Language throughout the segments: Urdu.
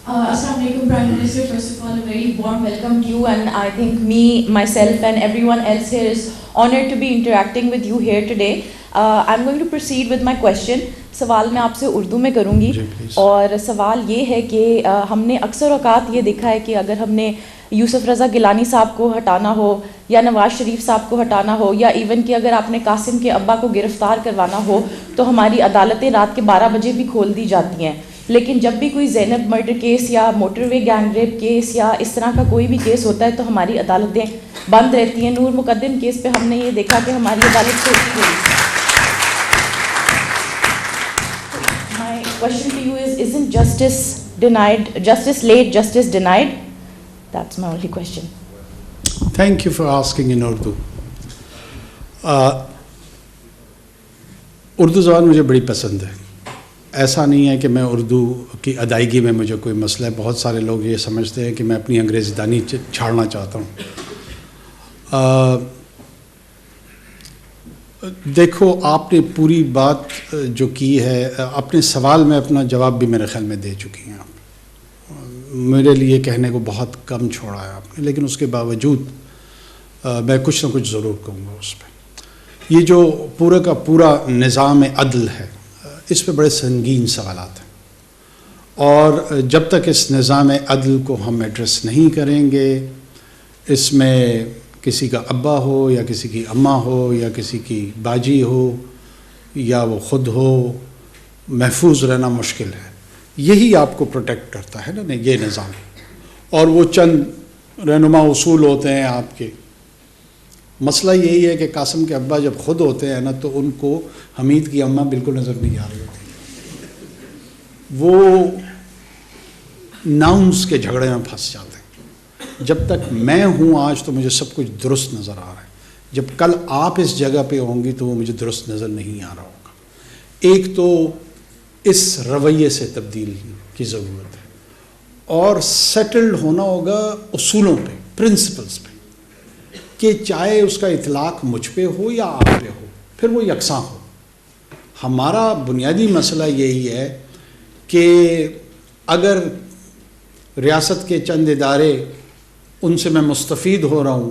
Assalamu alaikum, Prime Minister. First of all, a very warm welcome to you, and I think me, myself, and everyone else here is honored to be interacting with you here today. I'm going to proceed with my question. سوال میں آپ سے اردو میں کروں گی، اور سوال یہ ہے کہ ہم نے اکثر اوقات یہ دیکھا ہے کہ اگر ہم نے یوسف رضا گیلانی صاحب کو ہٹانا ہو یا نواز شریف صاحب کو ہٹانا ہو، یا ایون کہ اگر آپ نے قاسم کے ابا کو گرفتار کروانا ہو تو ہماری عدالتیں رات کے 12 بجے بھی کھول دی جاتی ہیں. لیکن جب بھی کوئی زینب مرڈر کیس یا موٹر وے گینگ ریپ کیس یا اس طرح کا کوئی بھی کیس ہوتا ہے تو ہماری عدالتیں بند رہتی ہیں. نور مقدم کیس پہ ہم نے یہ دیکھا کہ ہماری عدالت کھولی ہوئی. My question to you is, isn't justice denied, justice late, justice denied? That's my only question. Thank you for asking in Urdu. Urdu زبان مجھے بڑی پسند ہے. ایسا نہیں ہے کہ میں اردو کی ادائیگی میں مجھے کوئی مسئلہ ہے. بہت سارے لوگ یہ سمجھتے ہیں کہ میں اپنی انگریزی دانی چھاڑنا چاہتا ہوں. دیکھو، آپ نے پوری بات جو کی ہے اپنے سوال میں اپنا جواب بھی میرے خیال میں دے چکی ہیں. آپ میرے لیے کہنے کو بہت کم چھوڑا ہے آپ نے، لیکن اس کے باوجود میں کچھ نہ کچھ ضرور کہوں گا اس پہ. یہ جو پورا کا پورا نظام عدل ہے، اس پہ بڑے سنگین سوالات ہیں، اور جب تک اس نظام عدل کو ہم ایڈریس نہیں کریں گے، اس میں کسی کا ابا ہو یا کسی کی اماں ہو یا کسی کی باجی ہو یا وہ خود ہو، محفوظ رہنا مشکل ہے. یہی آپ کو پروٹیکٹ کرتا ہے نا یہ نظام، اور وہ چند رہنما اصول ہوتے ہیں آپ کے. مسئلہ یہی ہے کہ قاسم کے ابا جب خود ہوتے ہیں نا تو ان کو حمید کی اماں بالکل نظر نہیں آ رہی ہوتی. وہ ناؤنس کے جھگڑے میں پھنس جاتے ہیں. جب تک میں ہوں آج تو مجھے سب کچھ درست نظر آ رہا ہے، جب کل آپ اس جگہ پہ ہوں گی تو وہ مجھے درست نظر نہیں آ رہا ہوگا. ایک تو اس رویے سے تبدیل کی ضرورت ہے، اور سیٹلڈ ہونا ہوگا اصولوں پہ، پرنسپلز پہ، کہ چاہے اس کا اطلاق مجھ پہ ہو یا آپ پہ ہو، پھر وہ یکساں ہو. ہمارا بنیادی مسئلہ یہی ہے کہ اگر ریاست کے چند ادارے ان سے میں مستفید ہو رہا ہوں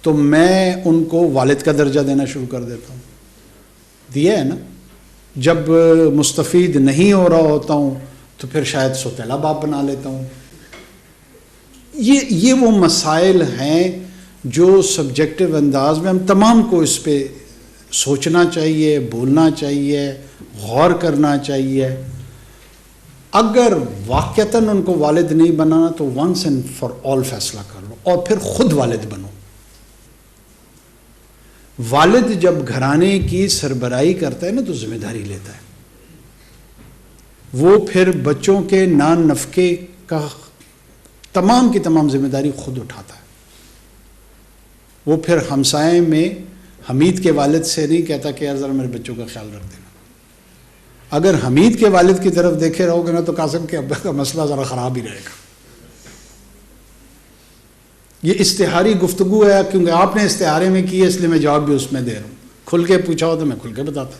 تو میں ان کو والد کا درجہ دینا شروع کر دیتا ہوں. دیا ہے نا. جب مستفید نہیں ہو رہا ہوتا ہوں تو پھر شاید سوتیلا باپ بنا لیتا ہوں. یہ وہ مسائل ہیں جو سبجیکٹو انداز میں ہم تمام کو اس پہ سوچنا چاہیے، بولنا چاہیے، غور کرنا چاہیے. اگر واقعتاً ان کو والد نہیں بنانا تو ونس اینڈ فار آل فیصلہ کر لو اور پھر خود والد بنو. والد جب گھرانے کی سربراہی کرتا ہے نا تو ذمہ داری لیتا ہے. وہ پھر بچوں کے نان نفقے کا تمام کی تمام ذمہ داری خود اٹھاتا ہے. وہ پھر ہمسائے میں حمید کے والد سے نہیں کہتا کہ یار ذرا میرے بچوں کا خیال رکھ دینا. اگر حمید کے والد کی طرف دیکھے رہو گے نا تو قاسم کے ابا کا مسئلہ ذرا خراب ہی رہے گا. یہ اشتہاری گفتگو ہے کیونکہ آپ نے اشتہارے میں کی ہے، اس لیے میں جواب بھی اس میں دے رہا ہوں. کھل کے پوچھا ہو تو میں کھل کے بتاتا.